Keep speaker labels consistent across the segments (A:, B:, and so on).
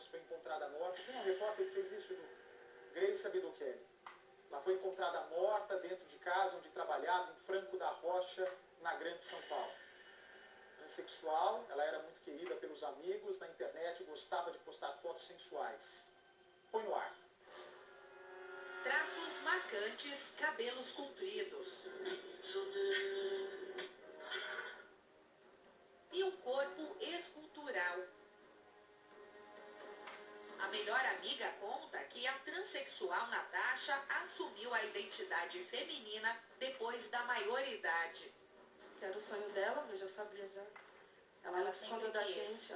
A: anos, foi encontrada morta. Tem uma repórter que fez isso, do Grace Abedokeli. Ela foi encontrada morta dentro de casa onde trabalhava, em Franco da Rocha, na Grande São Paulo. Transsexual, ela era muito querida pelos amigos na internet, gostava de postar fotos sensuais. Põe no ar.
B: Traços marcantes, cabelos compridos. E um corpo escultural. A melhor amiga conta que a transexual Natasha assumiu a identidade feminina depois da maioridade.
C: Que era o sonho dela, eu já sabia já. Ela não escondeu da gente.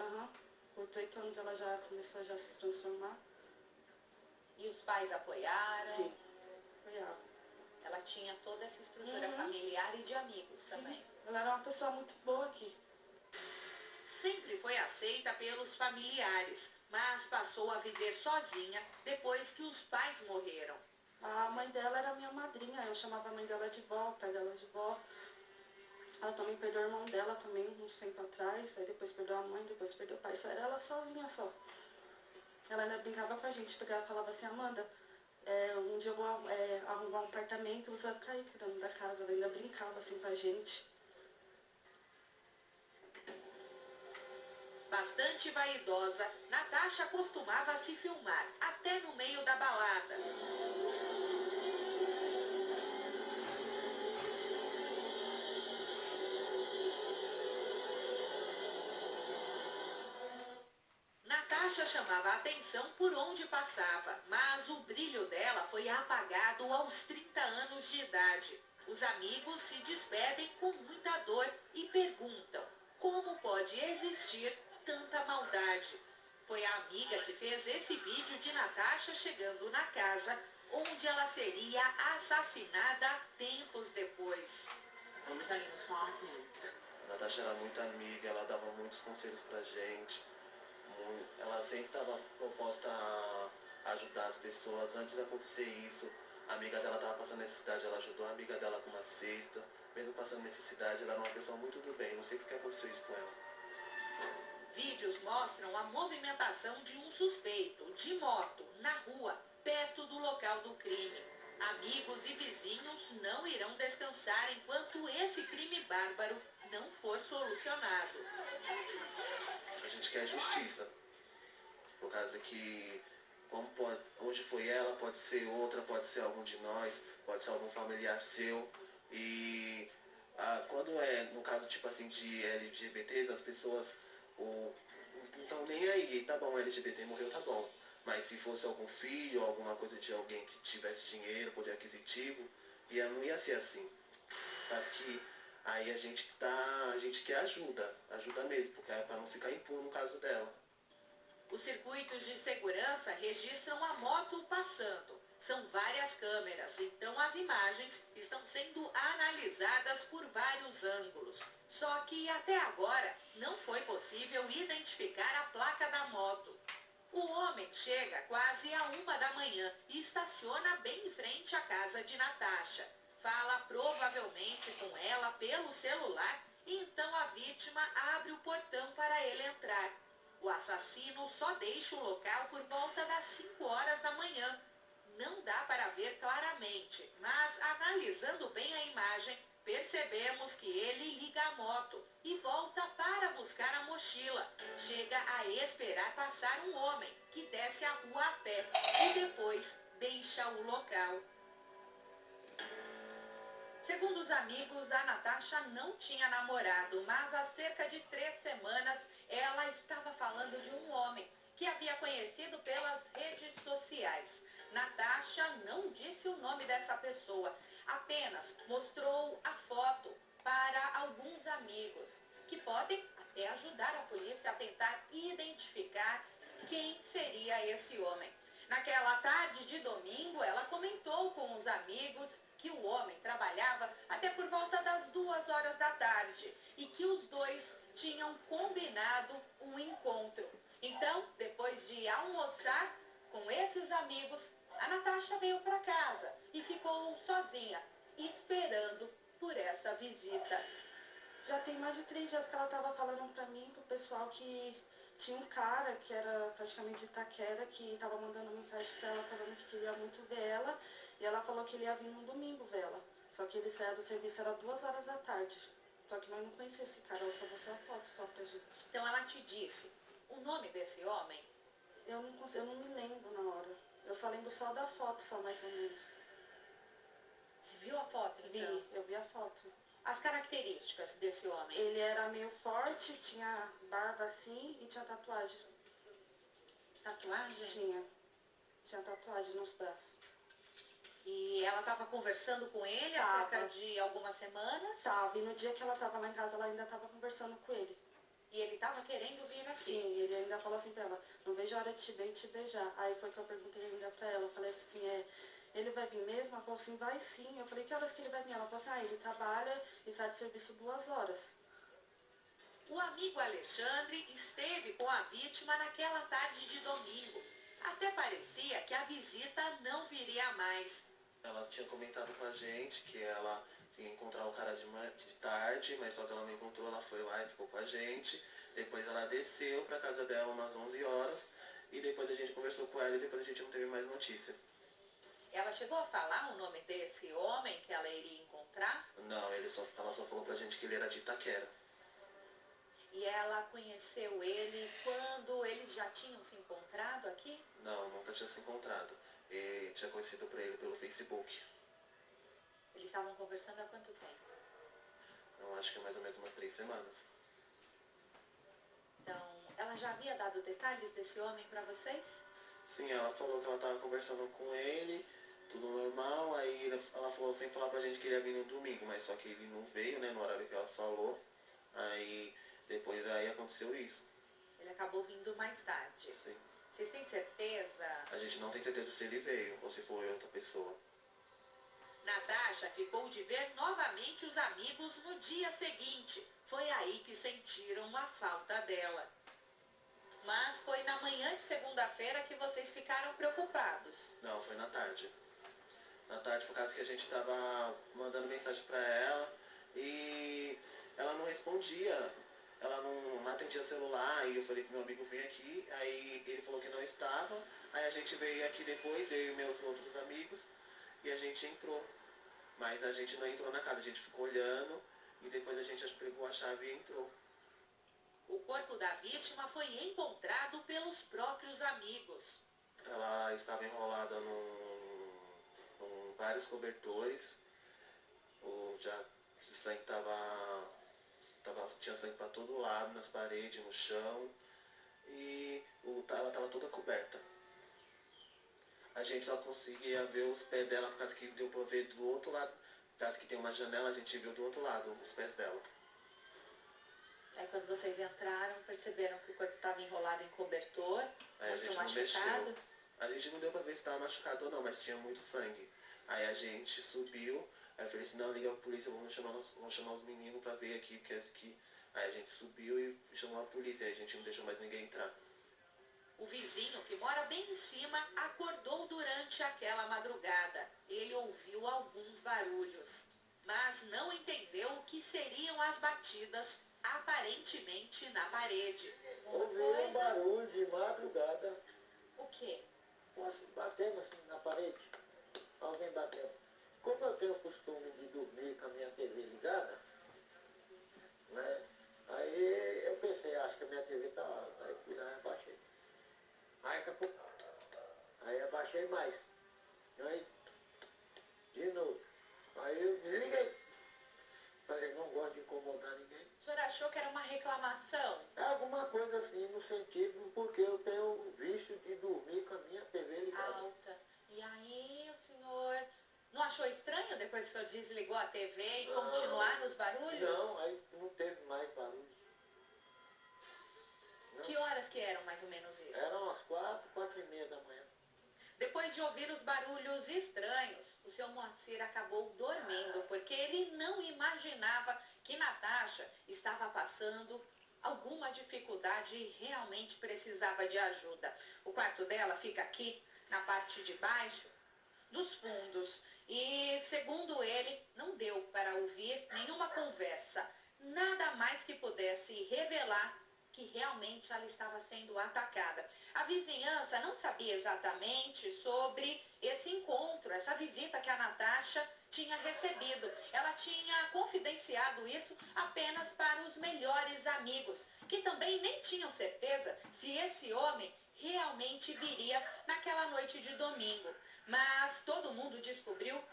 C: Com 18 anos ela já começou a se transformar.
B: E os pais apoiaram?
C: Sim, apoiavam.
B: Ela tinha toda essa estrutura familiar e de amigos também.
C: Ela era uma pessoa muito boa aqui.
B: Sempre foi aceita pelos familiares, mas passou a viver sozinha depois que os pais morreram.
C: A mãe dela era minha madrinha, eu chamava a mãe dela de vó, o pai dela de vó. Ela também perdeu o irmão dela também, uns tempo atrás, aí depois perdeu a mãe, depois perdeu o pai, só era ela sozinha só. Ela ainda brincava com a gente, pegava e falava assim, Amanda, um dia eu vou arrumar um apartamento, você vai ficar aí cuidando da casa. Ela ainda brincava assim com a gente.
B: Bastante vaidosa, Natasha costumava se filmar, até no meio da balada. Natasha chamava a atenção por onde passava, mas o brilho dela foi apagado aos 30 anos de idade. Os amigos se despedem com muita dor e perguntam como pode existir tanta maldade. Foi a amiga que fez esse vídeo de Natasha chegando na casa, onde ela seria assassinada tempos depois. Vamos ali no som.
D: A Natasha era muito amiga, ela dava muitos conselhos pra gente. Ela sempre estava proposta a ajudar as pessoas. Antes de acontecer isso, a amiga dela estava passando necessidade, ela ajudou a amiga dela com uma cesta. Mesmo passando necessidade, ela era uma pessoa muito do bem. Não sei porque aconteceu isso com ela.
B: Vídeos mostram a movimentação de um suspeito de moto na rua, perto do local do crime. Amigos e vizinhos não irão descansar enquanto esse crime bárbaro não for solucionado.
D: A gente quer justiça. Por causa que, hoje foi ela, pode ser outra, pode ser algum de nós, pode ser algum familiar seu. E quando é, no caso tipo assim, de LGBTs, as pessoas não estão nem aí. Tá bom, LGBT morreu, tá bom. Mas se fosse algum filho, alguma coisa de alguém que tivesse dinheiro, poder aquisitivo, não ia ser assim. Mas que aí a gente quer ajuda mesmo, porque é para não ficar impune no caso dela.
B: Os circuitos de segurança registram a moto passando. São várias câmeras, então as imagens estão sendo analisadas por vários ângulos. Só que até agora não foi possível identificar a placa da moto. O homem chega quase à 1h e estaciona bem em frente à casa de Natasha. Fala provavelmente com ela pelo celular e então a vítima abre o portão para ele entrar. O assassino só deixa o local por volta das 5h. Não dá para ver claramente, mas analisando bem a imagem, percebemos que ele liga a moto e volta para buscar a mochila. Chega a esperar passar um homem que desce a rua a pé e depois deixa o local. Segundo os amigos, a Natasha não tinha namorado, mas há cerca de 3 semanas ela estava falando de um homem que havia conhecido pelas redes sociais. Natasha não disse o nome dessa pessoa, apenas mostrou a foto para alguns amigos, que podem até ajudar a polícia a tentar identificar quem seria esse homem. Naquela tarde de domingo, ela comentou com os amigos que o homem trabalhava até por volta das 2h e que os dois tinham combinado um encontro. Então, depois de almoçar com esses amigos, a Natasha veio para casa e ficou sozinha, esperando por essa visita.
C: Já tem mais de 3 dias que ela estava falando para mim, pro pessoal, que tinha um cara que era praticamente de Itaquera que estava mandando mensagem para ela falando que queria muito ver ela. E ela falou que ele ia vir no domingo ver ela. Só que ele saiu do serviço, era 2 horas da tarde. Só que nós não conhecemos esse cara, ela só mostrou a foto só pra gente.
B: Então ela te disse o nome desse homem?
C: Eu não me lembro na hora. Eu só lembro só da foto, só mais ou menos.
B: Você viu a foto, então?
C: Eu vi a foto.
B: As características desse homem?
C: Ele era meio forte, tinha barba assim e tinha tatuagem.
B: Tatuagem?
C: Tinha tatuagem nos braços.
B: E ela estava conversando com ele há cerca de algumas semanas?
C: Tava, e no dia que ela tava lá em casa, ela ainda tava conversando com ele.
B: E ele estava querendo vir aqui?
C: Sim, ele ainda falou assim pra ela, não vejo a hora de te ver e te beijar. Aí foi que eu perguntei ainda pra ela, eu falei assim, ele vai vir mesmo? Ela falou assim, vai sim. Eu falei, que horas que ele vai vir? Ela falou assim, ele trabalha e sai de serviço 2 horas.
B: O amigo Alexandre esteve com a vítima naquela tarde de domingo. Até parecia que a visita não viria mais.
D: Ela tinha comentado com a gente que ela ia encontrar o cara de tarde, mas só que ela não encontrou, ela foi lá e ficou com a gente. Depois ela desceu pra casa dela umas 11 horas e depois a gente conversou com ela e depois a gente não teve mais notícia.
B: Ela chegou a falar o nome desse homem que ela iria encontrar?
D: Não, ela só falou pra gente que ele era de Itaquera.
B: E ela conheceu ele quando eles já tinham se encontrado aqui?
D: Não, nunca tinha se encontrado. E tinha conhecido por ele pelo Facebook.
B: Eles estavam conversando há quanto tempo?
D: Eu acho que é mais ou menos umas 3 semanas.
B: Então, ela já havia dado detalhes desse homem pra vocês?
D: Sim, ela falou que ela tava conversando com ele, tudo normal, aí ela falou sem falar pra gente que ele ia vir no domingo, mas só que ele não veio, né, no horário que ela falou. Aí depois aconteceu isso.
B: Ele acabou vindo mais tarde.
D: Sim.
B: Vocês têm certeza?
D: A gente não tem certeza se ele veio ou se foi outra pessoa.
B: Natasha ficou de ver novamente os amigos no dia seguinte. Foi aí que sentiram a falta dela. Mas foi na manhã de segunda-feira que vocês ficaram preocupados.
D: Não, foi na tarde. Na tarde, por causa que a gente tava mandando mensagem pra ela e ela não respondia. Ela não atendia celular e eu falei que meu amigo vinha aqui, aí ele falou que não estava. Aí a gente veio aqui depois, eu e meus outros amigos, e a gente entrou. Mas a gente não entrou na casa, a gente ficou olhando e depois a gente pegou a chave e entrou.
B: O corpo da vítima foi encontrado pelos próprios amigos.
D: Ela estava enrolada num vários cobertores. O sangue tinha sangue para todo lado, nas paredes, no chão. E ela estava toda coberta. A gente só conseguia ver os pés dela por causa que deu para ver do outro lado. Por causa que tem uma janela, a gente viu do outro lado os pés dela.
B: Aí quando vocês entraram, perceberam que o corpo estava enrolado em cobertor,
D: Aí
B: muito machucado.
D: A gente não deu pra ver se estava machucado ou não, mas tinha muito sangue. Aí a gente subiu, aí eu falei assim, não, liga a polícia, vamos chamar os meninos pra ver aqui, porque aqui. Aí a gente subiu e chamou a polícia, aí a gente não deixou mais ninguém entrar.
B: O vizinho, que mora bem em cima, acordou durante aquela madrugada. Ele ouviu alguns barulhos, mas não entendeu o que seriam as batidas aparentemente na parede.
E: Ouvi um barulho de madrugada,
B: O quê?
E: batendo assim na parede, alguém batendo. Como eu tenho o costume de dormir com a minha TV ligada, né? Aí eu pensei, acho que a minha TV tá alta, aí fui lá e abaixei. Aí daqui a pouco, aí abaixei mais. Aí, de novo. Aí eu desliguei. Falei, não gosto de incomodar ninguém.
B: O senhor achou que era uma reclamação?
E: É alguma coisa assim, no sentido, porque eu tenho o vício de dormir com a minha TV ligada.
B: Alta. E aí o senhor não achou estranho depois que o senhor desligou a TV e continuar nos barulhos?
E: Não, aí não teve mais barulho. Não.
B: Que horas que eram mais ou menos isso?
E: Eram as 4h30 da manhã.
B: Depois de ouvir os barulhos estranhos, o seu Moacir acabou dormindo, porque ele não imaginava que Natasha estava passando alguma dificuldade e realmente precisava de ajuda. O quarto dela fica aqui, na parte de baixo dos fundos. E, segundo ele, não deu para ouvir nenhuma conversa, nada mais que pudesse revelar que realmente ela estava sendo atacada. A vizinhança não sabia exatamente sobre esse encontro, essa visita que a Natasha tinha recebido. Ela tinha confidenciado isso apenas para os melhores amigos, que também nem tinham certeza se esse homem realmente viria naquela noite de domingo. Mas todo mundo descobriu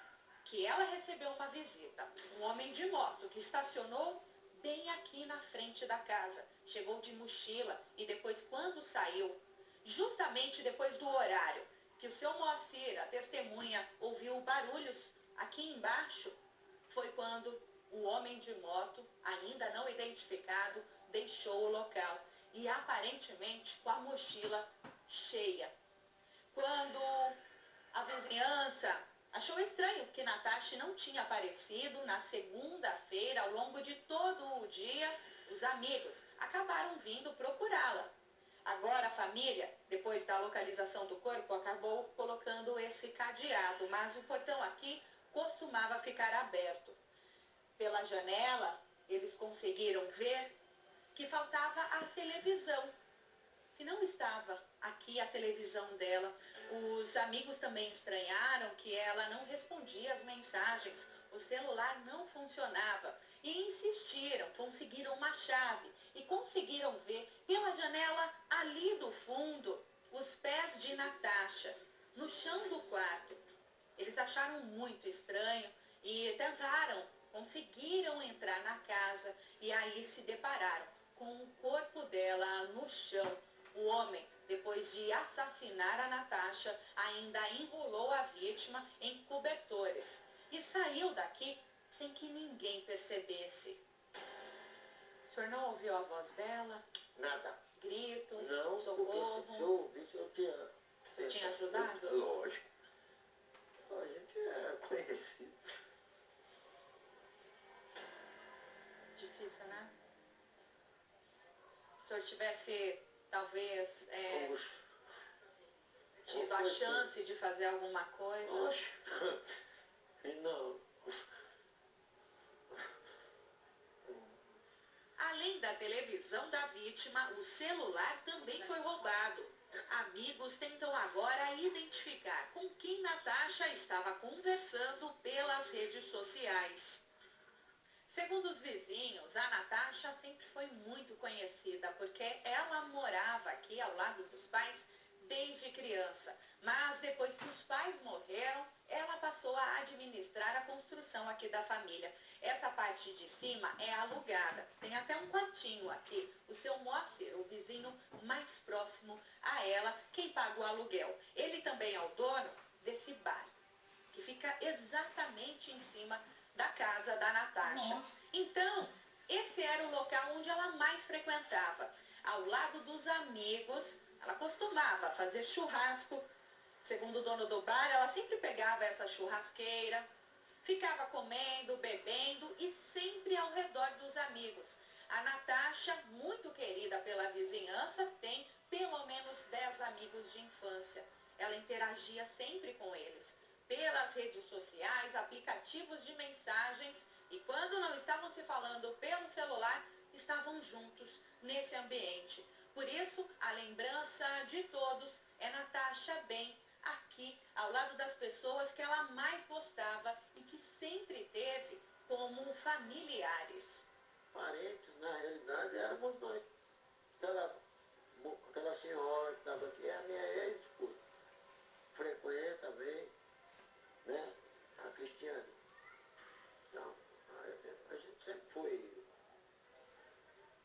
B: que ela recebeu uma visita. Um homem de moto que estacionou bem aqui na frente da casa. Chegou de mochila e depois, quando saiu, justamente depois do horário que o seu Moacir, a testemunha, ouviu barulhos aqui embaixo, foi quando o homem de moto, ainda não identificado, deixou o local. E aparentemente com a mochila cheia. Quando a vizinhança achou estranho que Natasha não tinha aparecido na segunda-feira, ao longo de todo o dia, os amigos acabaram vindo procurá-la. Agora a família, depois da localização do corpo, acabou colocando esse cadeado, mas o portão aqui costumava ficar aberto. Pela janela, eles conseguiram ver que faltava a televisão, que não estava aqui a televisão dela. Os amigos também estranharam que ela não respondia as mensagens, o celular não funcionava e insistiram, conseguiram uma chave e conseguiram ver pela janela ali do fundo os pés de Natasha no chão do quarto. Eles acharam muito estranho e conseguiram entrar na casa e aí se depararam com o corpo dela no chão. O homem, depois de assassinar a Natasha, ainda enrolou a vítima em cobertores e saiu daqui sem que ninguém percebesse. O senhor não ouviu a voz dela?
E: Nada.
B: Gritos,
E: Não,
B: socorro?
E: porque se eu ouvisse, eu tinha...
B: Você tinha ajudado?
E: Lógico. A gente é conhecido.
B: Difícil, né? Se o senhor tivesse, talvez, tido a chance de fazer alguma coisa...
E: Oxe, não.
B: Além da televisão da vítima, o celular também foi roubado. Amigos tentam agora identificar com quem Natasha estava conversando pelas redes sociais. Segundo os vizinhos, a Natasha sempre foi muito conhecida porque ela morava aqui ao lado dos pais desde criança. Mas depois que os pais morreram, ela passou a administrar a construção aqui da família. Essa parte de cima é alugada. Tem até um quartinho aqui. O seu Moacir, o vizinho mais próximo a ela, quem paga o aluguel. Ele também é o dono desse bar, que fica exatamente em cima da casa da Natasha. Então, esse era o local onde ela mais frequentava. Ao lado dos amigos, ela costumava fazer churrasco. Segundo o dono do bar, ela sempre pegava essa churrasqueira, ficava comendo, bebendo e sempre ao redor dos amigos. A Natasha, muito querida pela vizinhança, tem pelo menos 10 amigos de infância. Ela interagia sempre com eles, pelas redes sociais, aplicativos de mensagens, e quando não estavam se falando pelo celular, estavam juntos nesse ambiente. Por isso, a lembrança de todos é Natasha bem aqui, ao lado das pessoas que ela mais gostava e que sempre teve como familiares.
E: Parentes, na realidade, éramos nós. Aquela senhora que estava aqui é a minha ex-esposa. Frequenta, vem, né? A Cristiane. Então, a gente sempre foi.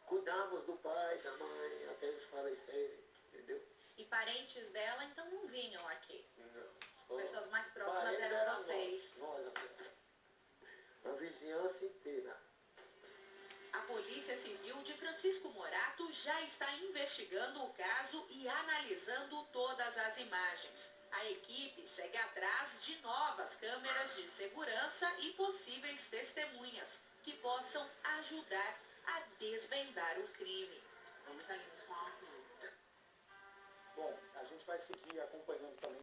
E: Cuidamos do pai, da mãe, até eles falecerem, entendeu?
B: E parentes dela, então, não vinham aqui?
E: Não.
B: As pessoas mais próximas eram vocês.
E: Nós, a vizinhança inteira.
B: A Polícia Civil de Francisco Morato já está investigando o caso e analisando todas as imagens. A equipe segue atrás de novas câmeras de segurança e possíveis testemunhas que possam ajudar a desvendar o crime.
A: Bom, a gente vai seguir acompanhando também.